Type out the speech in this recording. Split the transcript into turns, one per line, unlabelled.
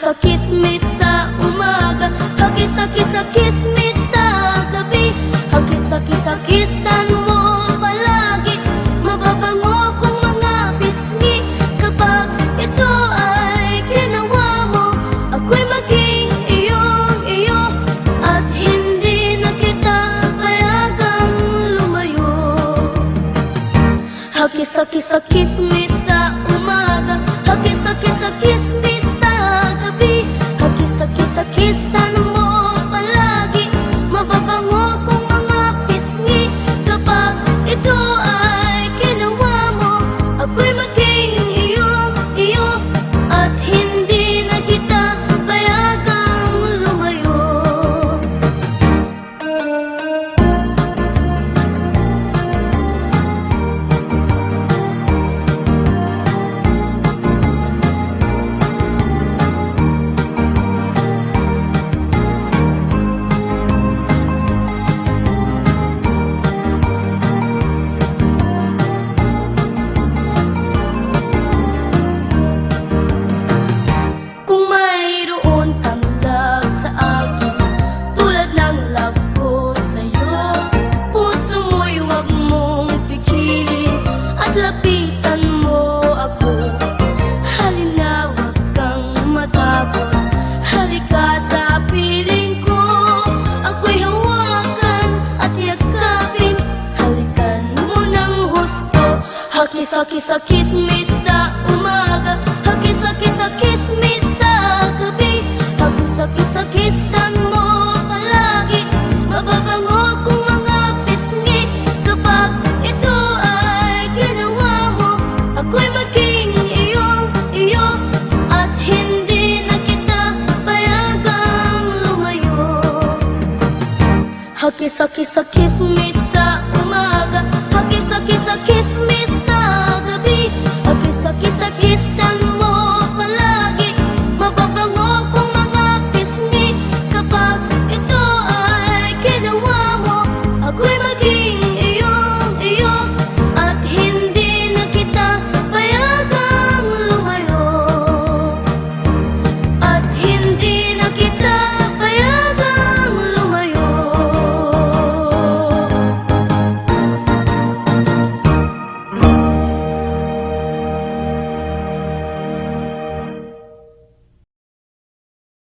Hagis-hagis sa umaga, hagis-hagis sa gabi. Hagis-hagisan mo palagi, mababango kong mga pisngi. Kapag ito ay ginawa mo, ako'y maging iyong-iyo, at hindi na kita payagang lumayo. Hagis-hagis sa umaga, hagis-hagis sa gabi. Hagis-hagisan mo palagi, mababango kong mga pisngi. Kapag ito ay ginawa mo, ako'y maging iyong-iyo, at hindi na kita payagang lumayo. Kung mayroon kang love sa akin, tulad ng love ko sa'yo, puso mo'y huwag mong pigilin at lapitan mo ako. Halina, huwag kang matakot, halika sa piling ko. Ako'y hawakan at yakapin, halikan mo ng husto. Hagis-hagis sa umaga, hagis-hagis sa gabi. Hagis-hagisan mo palagi, mababango kong mga pisngi. Kapag ito ay ginawa mo, ako'y maging iyong-iyo, at hindi na kita payagang lumayo. Hagis-hagis sa